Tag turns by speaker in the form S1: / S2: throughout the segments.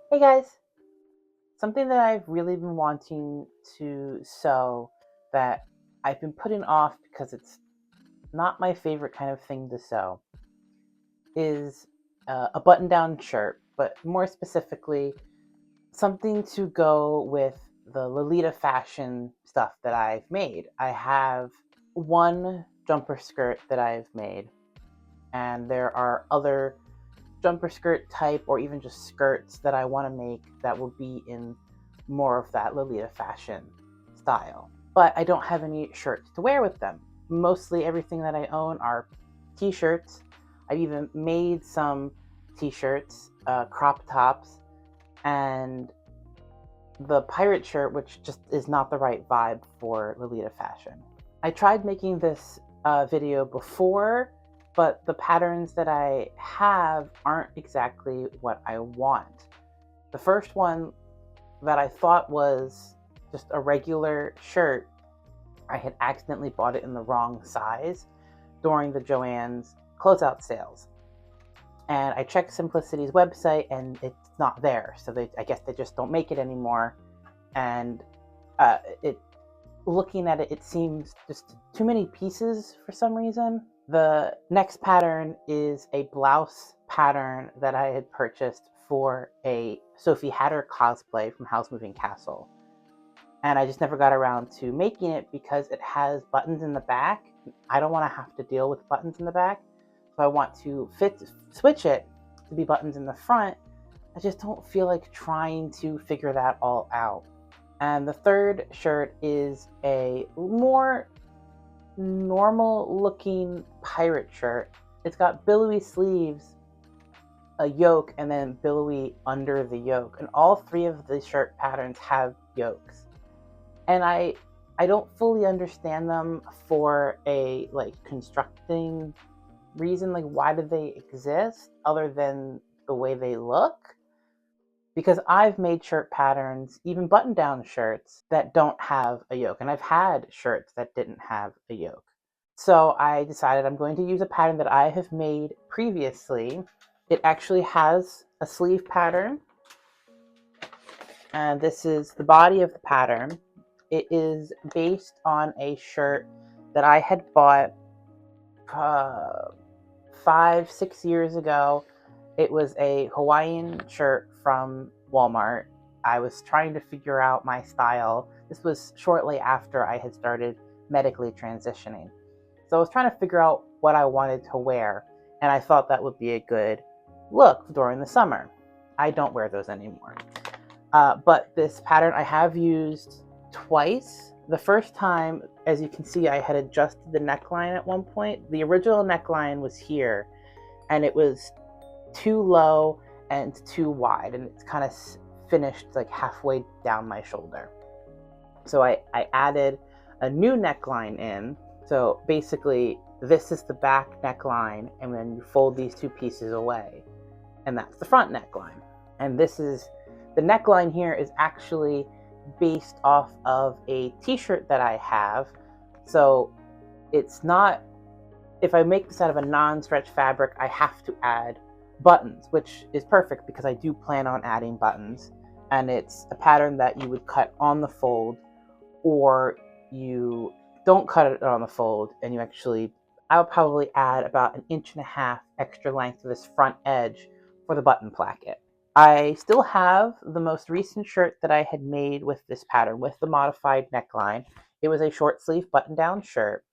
S1: Hey guys, something that I've really been wanting to sew that I've been putting off because it's not my favorite kind of thing to sew is a button down shirt, but more specifically, something to go with the Lolita fashion stuff that I've made. I have one jumper skirt that I've made, and there are other jumper skirt type or even just skirts that I want to make that will be in more of that Lolita fashion style. But I don't have any shirts to wear with them. Mostly everything that I own are t-shirts. I've even made some t-shirts, crop tops, and the pirate shirt, which just is not the right vibe for Lolita fashion. I tried making this video before, but the patterns that I have aren't exactly what I want. The first one that I thought was just a regular shirt, I had accidentally bought it in the wrong size during the Joann's closeout sales. And I checked Simplicity's website and it's not there. So I guess they just don't make it anymore. And it looking at it, it seems just too many pieces for some reason. The next pattern is a blouse pattern that I had purchased for a Sophie Hatter cosplay from House Moving Castle. And I just never got around to making it because it has buttons in the back. I don't want to have to deal with buttons in the back. So I want to switch it to be buttons in the front. I just don't feel like trying to figure that all out. And the third shirt is a more normal looking pirate shirt. It's got billowy sleeves, a yoke, and then billowy under the yoke. And all three of the shirt patterns have yokes. And I don't fully understand them for a constructing reason. Like, why do they exist other than the way they look? Because I've made shirt patterns, even button down shirts, that don't have a yoke. And I've had shirts that didn't have a yoke. So I decided I'm going to use a pattern that I have made previously. It actually has a sleeve pattern, and this is the body of the pattern. It is based on a shirt that I had bought 5, 6 years ago. It was a Hawaiian shirt from Walmart. I was trying to figure out my style. This was shortly after I had started medically transitioning. So I was trying to figure out what I wanted to wear, and I thought that would be a good look during the summer. I don't wear those anymore. But this pattern I have used twice. The first time, as you can see, I had adjusted the neckline at one point. The original neckline was here, and it was too low and too wide, and it's kind of finished like halfway down my shoulder. So I added a new neckline in. So basically, this is the back neckline, and then you fold these two pieces away, and that's the front neckline. And this is the neckline here is actually based off of a t-shirt that I have. So it's not, if I make this out of a non-stretch fabric, I have to add buttons, which is perfect because I do plan on adding buttons. And it's a pattern that you would cut on the fold, or you don't cut it on the fold and you actually, I would probably add about 1.5 inches extra length to this front edge for the button placket. I still have the most recent shirt that I had made with this pattern with the modified neckline. It was a short sleeve button down shirt.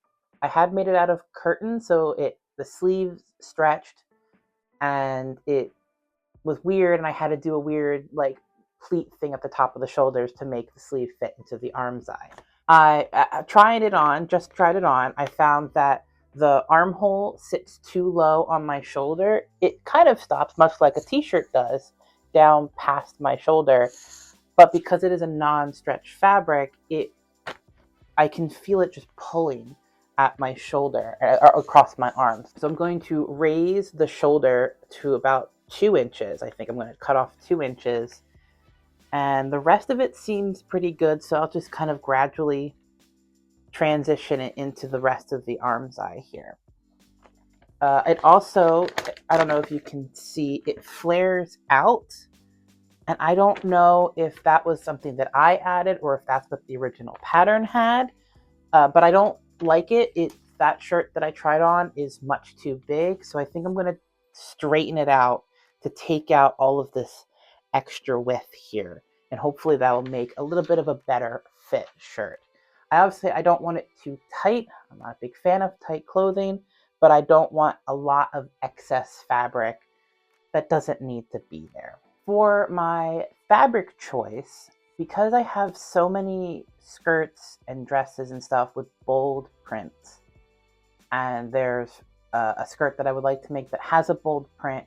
S1: I had made it out of curtain, so the sleeves stretched and it was weird, and I had to do a weird pleat thing at the top of the shoulders to make the sleeve fit into the arm's eye. Just tried it on. I found that the armhole sits too low on my shoulder. It kind of stops, much like a t-shirt does, down past my shoulder. But because it is a non-stretch fabric, I can feel it just pulling at my shoulder or across my arms. So I'm going to raise the shoulder to about 2 inches. I think I'm going to cut off 2 inches, and the rest of it seems pretty good. So I'll just kind of gradually transition it into the rest of the arm's eye here. It also, I don't know if you can see, it flares out And I don't know if that was something that I added or if that's what the original pattern had, but I don't like it. That shirt that I tried on is much too big, so I think I'm going to straighten it out to take out all of this extra width here, and hopefully that will make a little bit of a better fit shirt. I don't want it too tight. I'm not a big fan of tight clothing, but I don't want a lot of excess fabric that doesn't need to be there. For my fabric choice, because I have so many skirts and dresses and stuff with bold prints, and there's a skirt that I would like to make that has a bold print,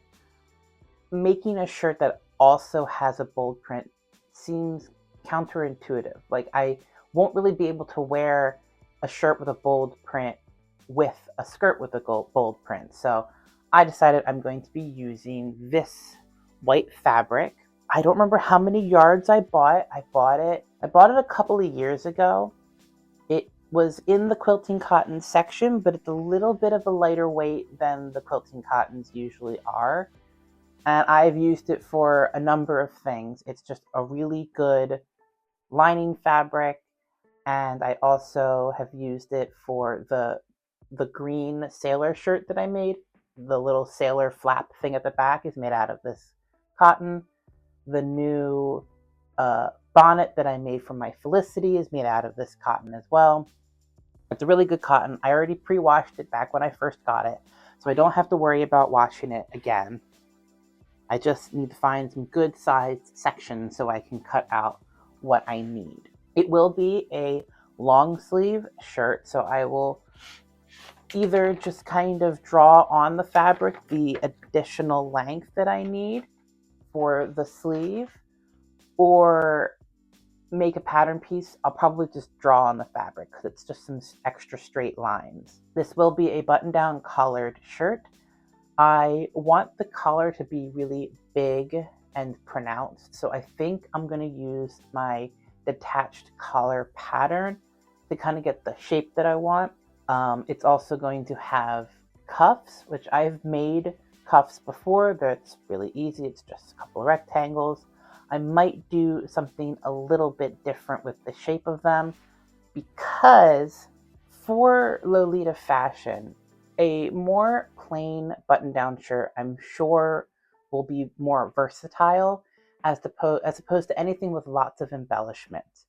S1: making a shirt that also has a bold print seems counterintuitive. Like, I won't really be able to wear a shirt with a bold print with a skirt with a bold print. So I decided I'm going to be using this white fabric. I don't remember how many yards I bought. I bought it a couple of years ago. It was in the quilting cotton section, but it's a little bit of a lighter weight than the quilting cottons usually are. And I've used it for a number of things. It's just a really good lining fabric. And I also have used it for the green sailor shirt that I made. The little sailor flap thing at the back is made out of this cotton. The new bonnet that I made for my Felicity is made out of this cotton as well. It's a really good cotton. I already pre-washed it back when I first got it, so I don't have to worry about washing it again. I just need to find some good sized sections so I can cut out what I need. It will be a long sleeve shirt, so I will either just kind of draw on the fabric the additional length that I need for the sleeve, or make a pattern piece. I'll probably just draw on the fabric because it's just some extra straight lines. This will be a button-down collared shirt. I want the collar to be really big and pronounced, so I think I'm going to use my detached collar pattern to kind of get the shape that I want. It's also going to have cuffs, which I've made cuffs before. That's really easy. It's just a couple of rectangles. I might do something a little bit different with the shape of them, because for Lolita fashion, a more plain button-down shirt, I'm sure, will be more versatile as opposed to anything with lots of embellishments.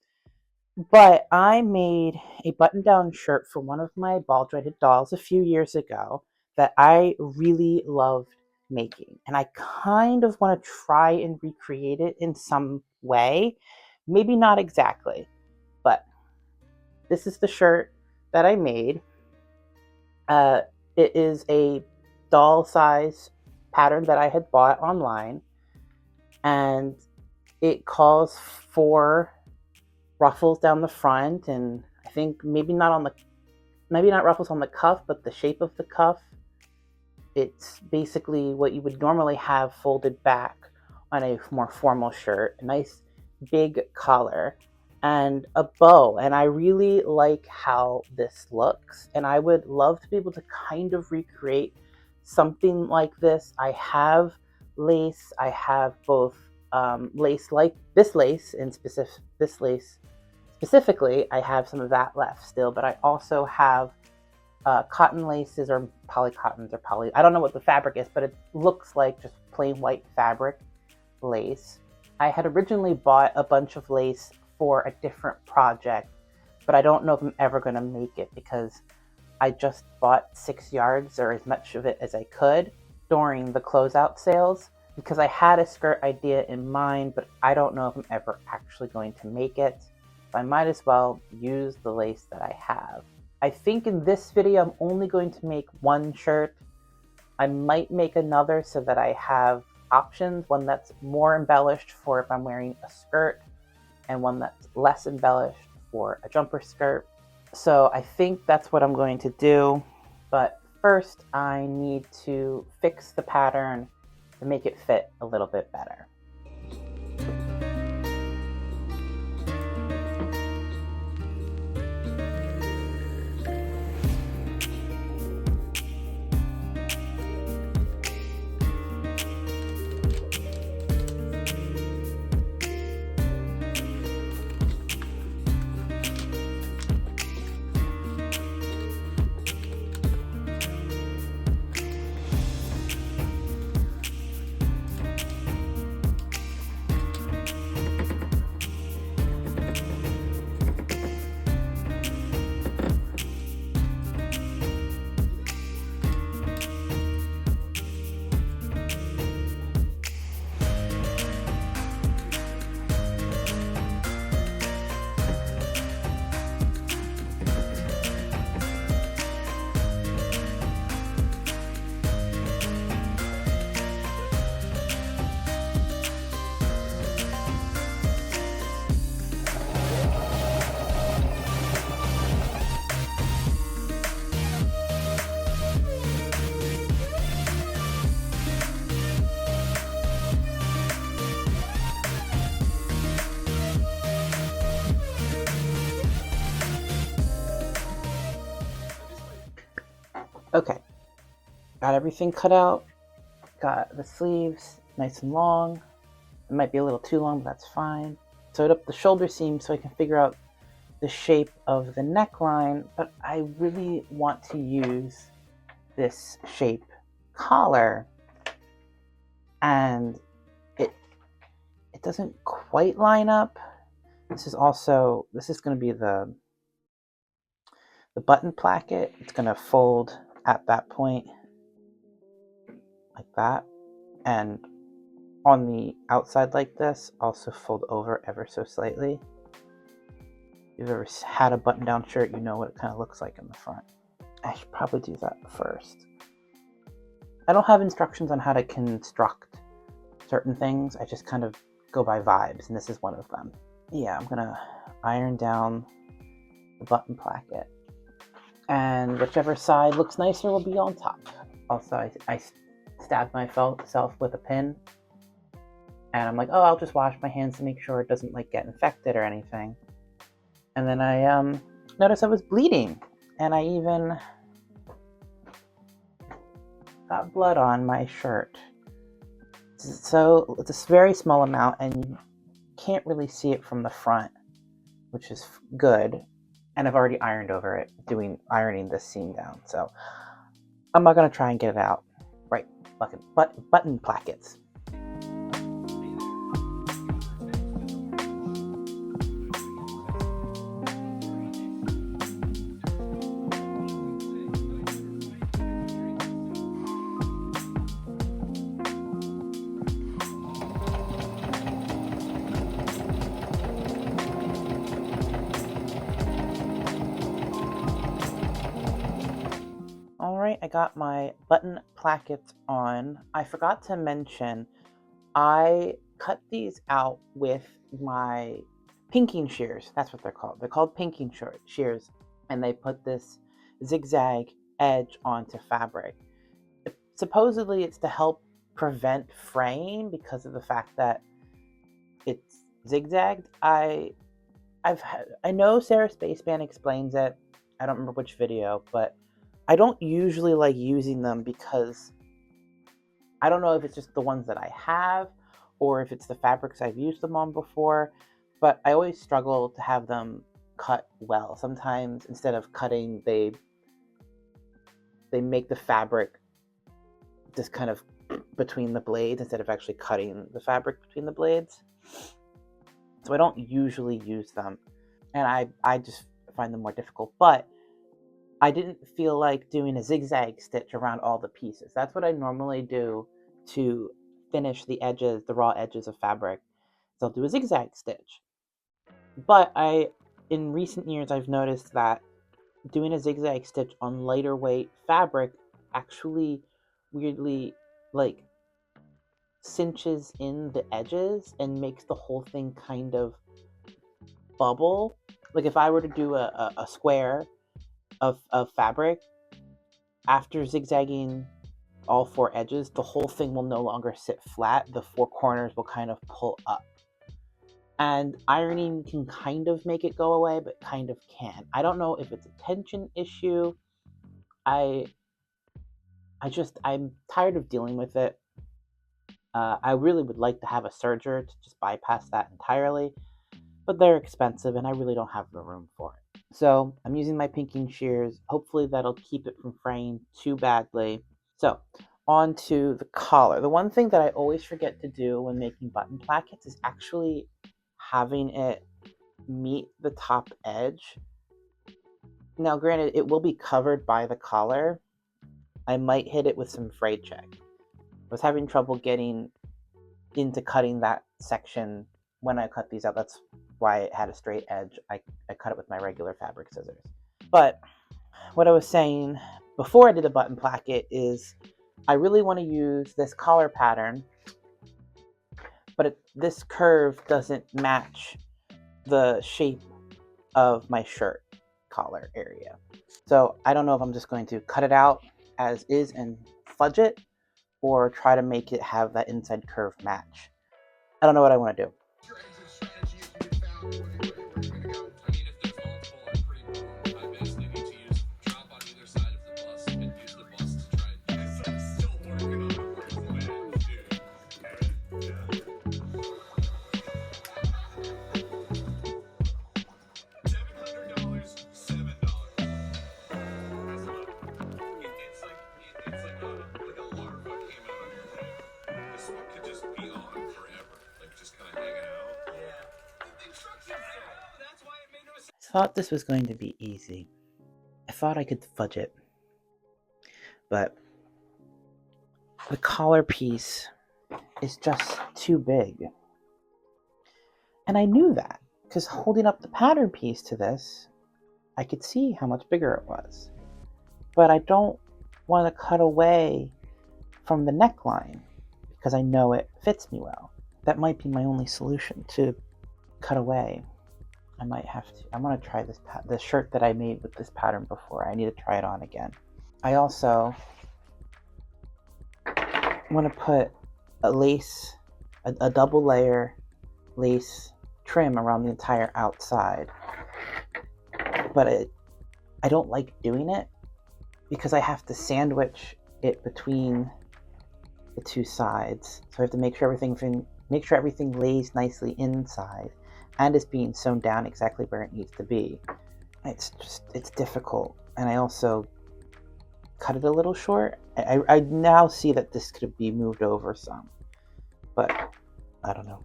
S1: But I made a button-down shirt for one of my ball-jointed dolls a few years ago that I really loved making. And I kind of want to try and recreate it in some way. Maybe not exactly, but this is the shirt that I made. It is a doll size pattern that I had bought online, and it calls for ruffles down the front, and I think maybe not ruffles on the cuff, but the shape of the cuff. It's basically what you would normally have folded back on a more formal shirt. A nice big collar and a bow, and I really like how this looks, and I would love to be able to kind of recreate something like this. I have lace. I have both lace like this lace, and this lace specifically, I have some of that left still, but I also have cotton laces or polycottons or poly. I don't know what the fabric is, but it looks like just plain white fabric lace. I had originally bought a bunch of lace for a different project, but I don't know if I'm ever going to make it because I just bought 6 yards or as much of it as I could during the closeout sales, because I had a skirt idea in mind, but I don't know if I'm ever actually going to make it. So I might as well use the lace that I have. I think in this video, I'm only going to make one shirt. I might make another so that I have options, one that's more embellished for if I'm wearing a skirt, and one that's less embellished for a jumper skirt. So I think that's what I'm going to do. But first, I need to fix the pattern to make it fit a little bit better. Okay, got everything cut out. Got the sleeves nice and long. It might be a little too long, but that's fine. Sewed up the shoulder seam so I can figure out the shape of the neckline, but I really want to use this shape collar, and it it doesn't quite line up. This is going to be the button placket. It's going to fold at that point like that, and on the outside like this also fold over ever so slightly. If you've ever had a button down shirt, you know what it kind of looks like in the front. I should probably do that first. I don't have instructions on how to construct certain things. I just kind of go by vibes, and this is one of them. Yeah, I'm gonna iron down the button placket, and whichever side looks nicer will be on top. Also, I stabbed myself with a pin, and I'm like, oh, I'll just wash my hands to make sure it doesn't like get infected or anything. And then I noticed I was bleeding, and I even got blood on my shirt. So it's a very small amount, and you can't really see it from the front, which is good. And I've already ironed over it, ironing this seam down. So I'm not gonna try and get it out. Right, button plackets. All right, I got my button plackets on. I forgot to mention, I cut these out with my pinking shears. That's what they're called. They're called pinking shears, and they put this zigzag edge onto fabric. Supposedly, it's to help prevent fraying because of the fact that it's zigzagged. I know Sarah Spaceman explains it. I don't remember which video, but I don't usually like using them because I don't know if it's just the ones that I have or if it's the fabrics I've used them on before, but I always struggle to have them cut well. Sometimes instead of cutting, they make the fabric just kind of between the blades instead of actually cutting the fabric between the blades. So I don't usually use them, and I just find them more difficult. But I didn't feel like doing a zigzag stitch around all the pieces. That's what I normally do to finish the edges, the raw edges of fabric. So I'll do a zigzag stitch. But in recent years, I've noticed that doing a zigzag stitch on lighter weight fabric actually weirdly like cinches in the edges and makes the whole thing kind of bubble. Like if I were to do a square of fabric, after zigzagging all four edges, the whole thing will no longer sit flat. The four corners will kind of pull up. And ironing can kind of make it go away, but kind of can. I don't know if it's a tension issue. I I'm tired of dealing with it. I really would like to have a serger to just bypass that entirely, but they're expensive and I really don't have the room for it. So I'm using my pinking shears. Hopefully that'll keep it from fraying too badly. So on to the collar. The one thing that I always forget to do when making button plackets is actually having it meet the top edge. Now, granted, it will be covered by the collar. I might hit it with some fray check. I was having trouble getting into cutting that section when I cut these out. That's why it had a straight edge. I cut it with my regular fabric scissors. But what I was saying before I did the button placket is I really want to use this collar pattern, but this curve doesn't match the shape of my shirt collar area. So I don't know if I'm just going to cut it out as is and fudge it, or try to make it have that inside curve match. I don't know what I want to do. thought this was going to be easy. I thought I could fudge it. But the collar piece is just too big. And I knew that, because holding up the pattern piece to this, I could see how much bigger it was. But I don't want to cut away from the neckline, because I know it fits me well. That might be my only solution, to cut away. I might have to. I want to try this shirt that I made with this pattern before. I need to try it on again. I also want to put a lace, a double layer lace trim around the entire outside. But I don't like doing it because I have to sandwich it between the two sides. So I have to make sure everything lays nicely inside and is being sewn down exactly where it needs to be. It's difficult. And I also cut it a little short. I now see that this could be moved over some, but I don't know.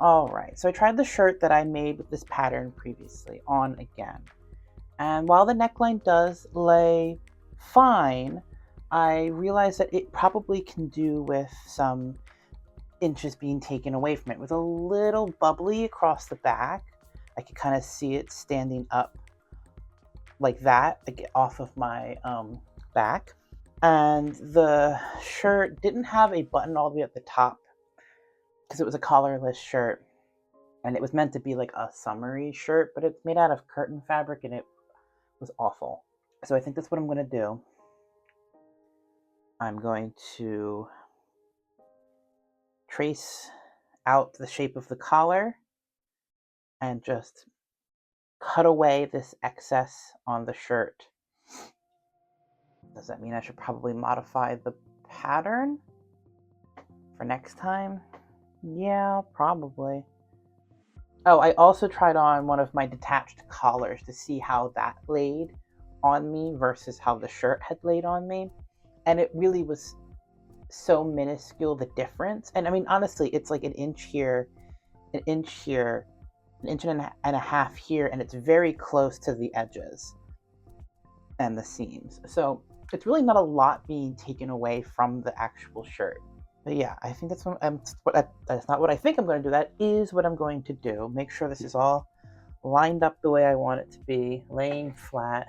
S1: All right, so I tried the shirt that I made with this pattern previously on again. And while the neckline does lay fine, I realized that it probably can do with some inches being taken away from it. With a little bubbly across the back, I could kind of see it standing up like that, like off of my back. And the shirt didn't have a button all the way at the top because it was a collarless shirt. And it was meant to be like a summery shirt, but it's made out of curtain fabric and it was awful. So I think that's what I'm going to do. I'm going to trace out the shape of the collar and just cut away this excess on the shirt. Does that mean I should probably modify the pattern for next time? Yeah, probably. Oh, I also tried on one of my detached collars to see how that laid on me versus how the shirt had laid on me. And it really was so minuscule, the difference. And I mean, honestly, it's like an inch here, an inch here, an inch and a half here, and it's very close to the edges and the seams. So it's really not a lot being taken away from the actual shirt. But yeah, I think that's that's not what I think I'm going to do. That is what I'm going to do. Make sure this is all lined up the way I want it to be, laying flat,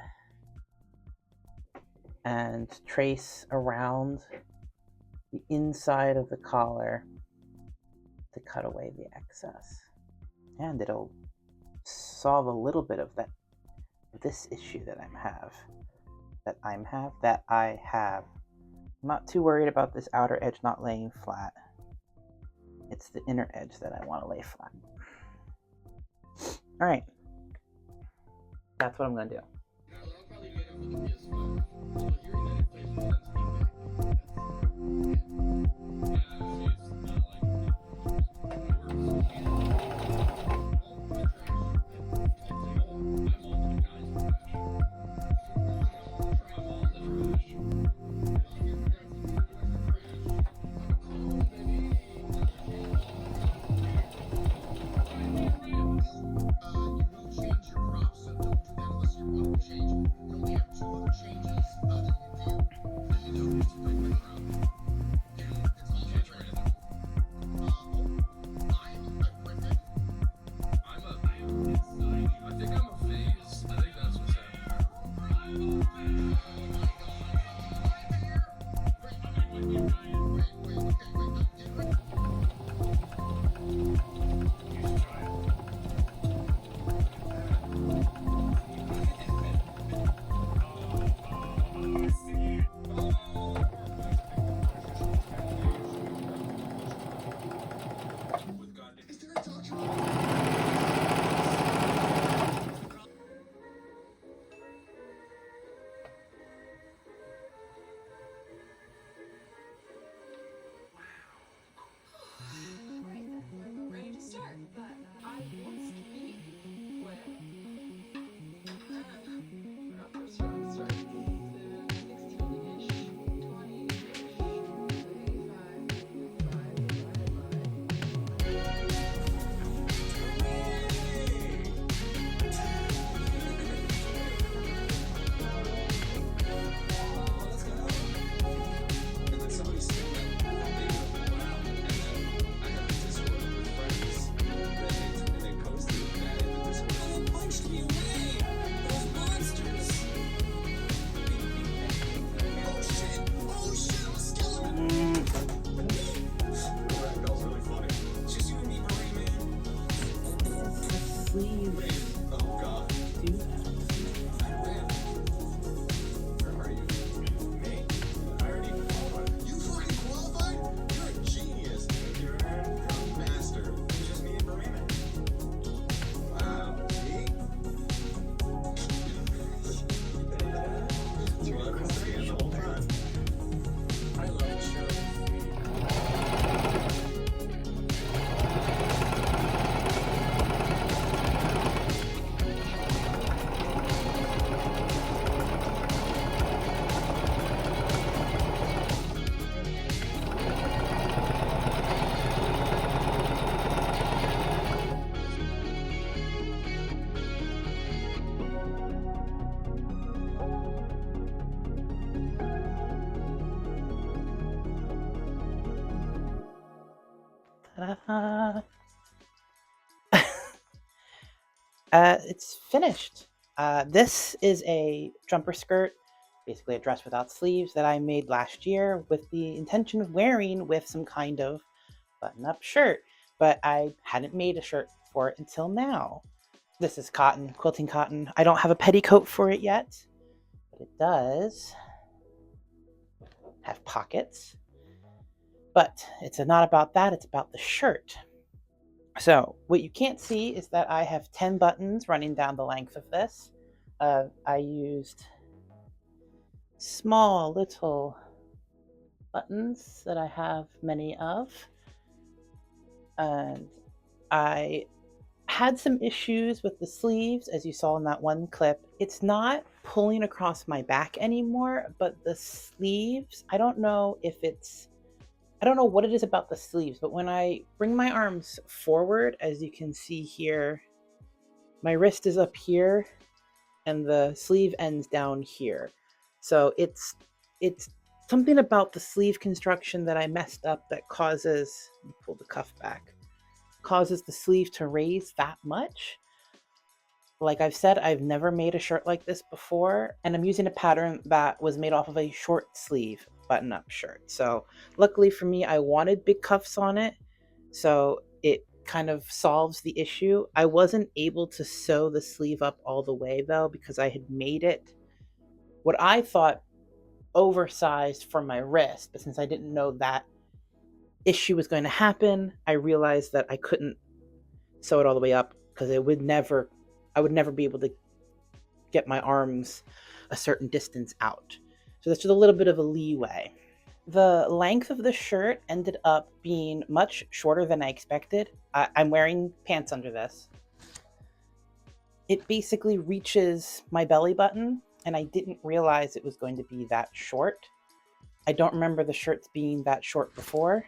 S1: and trace around the inside of the collar to cut away the excess. And it'll solve a little bit of this issue that I have. I'm not too worried about this outer edge not laying flat. It's the inner edge that I want to lay flat. All right. That's what I'm going to do. It's finished. This is a jumper skirt, basically a dress without sleeves that I made last year with the intention of wearing with some kind of button-up shirt, but I hadn't made a shirt for it until now. This is cotton, quilting cotton. I don't have a petticoat for it yet, but it does have pockets. But it's not about that, it's about the shirt. So what you can't see is that I have 10 buttons running down the length of this. I used small little buttons that I have many of. And I had some issues with the sleeves, as you saw in that one clip. It's not pulling across my back anymore, but the sleeves, I don't know what it is about the sleeves, but when I bring my arms forward, as you can see here, my wrist is up here and the sleeve ends down here. So it's something about the sleeve construction that I messed up that causes, let me pull the cuff back, causes the sleeve to raise that much. Like I've said, I've never made a shirt like this before, and I'm using a pattern that was made off of a short sleeve button-up shirt. So luckily for me, I wanted big cuffs on it, so it kind of solves the issue. I wasn't able to sew the sleeve up all the way though, because I had made it what I thought oversized for my wrist, but since I didn't know that issue was going to happen, I realized that I couldn't sew it all the way up because I would never be able to get my arms a certain distance out. So that's just a little bit of a leeway. The length of the shirt ended up being much shorter than I expected. I'm wearing pants under this. It basically reaches my belly button, and I didn't realize it was going to be that short. I don't remember the shirts being that short before.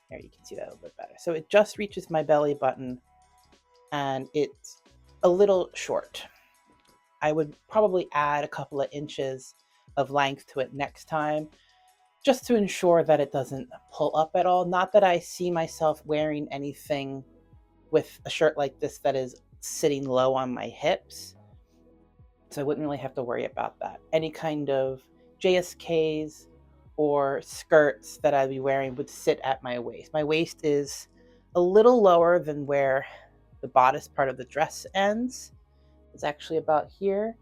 S1: There, you can see that a little bit better. So it just reaches my belly button, and it's a little short. I would probably add a couple of inches of length to it next time, just to ensure that it doesn't pull up at all. Not that I see myself wearing anything with a shirt like this that is sitting low on my hips, so I wouldn't really have to worry about that. Any kind of JSKs or skirts that I'd be wearing would sit at my waist. My waist is a little lower than where the bodice part of the dress ends. It's actually about here.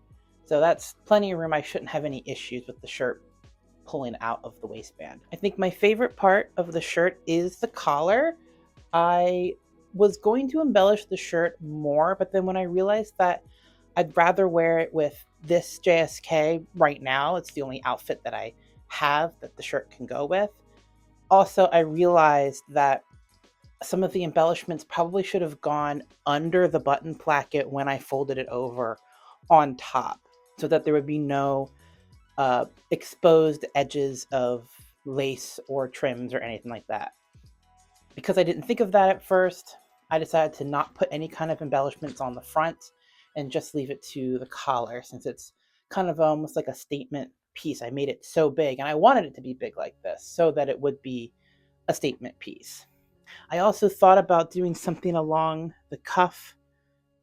S1: So that's plenty of room. I shouldn't have any issues with the shirt pulling out of the waistband. I think my favorite part of the shirt is the collar. I was going to embellish the shirt more, but then when I realized that I'd rather wear it with this JSK right now, it's the only outfit that I have that the shirt can go with. Also, I realized that some of the embellishments probably should have gone under the button placket when I folded it over on top, so that there would be no exposed edges of lace or trims or anything like that. Because I didn't think of that at first, I decided to not put any kind of embellishments on the front and just leave it to the collar, since it's kind of almost like a statement piece. I made it so big, and I wanted it to be big like this so that it would be a statement piece. I also thought about doing something along the cuff,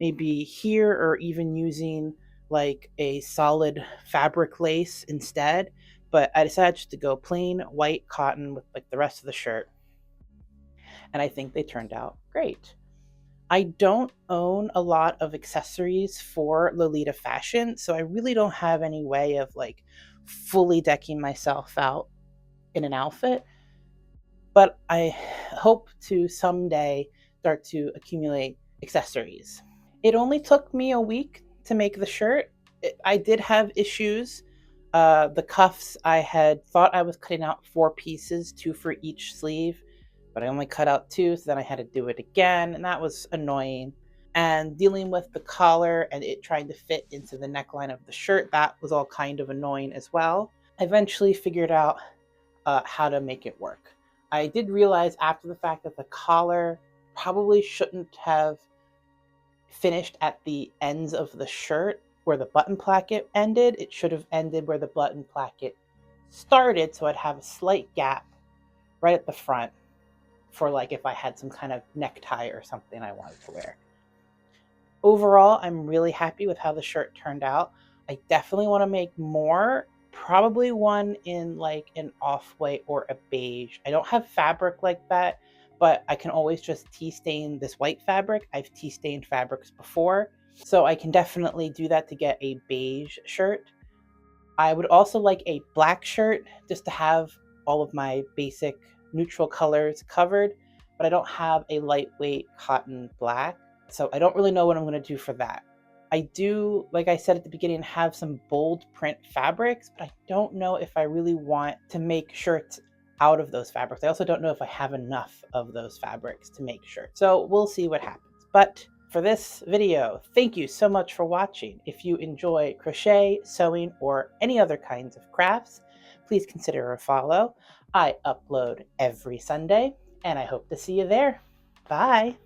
S1: maybe here, or even using like a solid fabric lace instead, but I decided just to go plain white cotton with like the rest of the shirt, and I think they turned out great. I don't own a lot of accessories for Lolita fashion, so I really don't have any way of like fully decking myself out in an outfit, but I hope to someday start to accumulate accessories. It only took me a week to make the shirt. I did have issues. The cuffs, I had thought I was cutting out 4 pieces, 2 for each sleeve, but I only cut out 2, so then I had to do it again, and that was annoying. And dealing with the collar and it trying to fit into the neckline of the shirt, that was all kind of annoying as well. I eventually figured out how to make it work. I did realize after the fact that the collar probably shouldn't have finished at the ends of the shirt where the button placket ended. It should have ended where the button placket started, so I'd have a slight gap right at the front. for like if I had some kind of necktie or something I wanted to wear. Overall, I'm really happy with how the shirt turned out. I definitely want to make more, probably one in like an off-white or a beige. I don't have fabric like that, but I can always just tea stain this white fabric. I've tea stained fabrics before, so I can definitely do that to get a beige shirt. I would also like a black shirt just to have all of my basic neutral colors covered, but I don't have a lightweight cotton black, so I don't really know what I'm going to do for that. I do, like I said at the beginning, have some bold print fabrics, but I don't know if I really want to make shirts out of those fabrics. I also don't know if I have enough of those fabrics to make shirts, so we'll see what happens. But for this video, thank you so much for watching. If you enjoy crochet, sewing, or any other kinds of crafts, please consider a follow. I upload every Sunday, and I hope to see you there. Bye!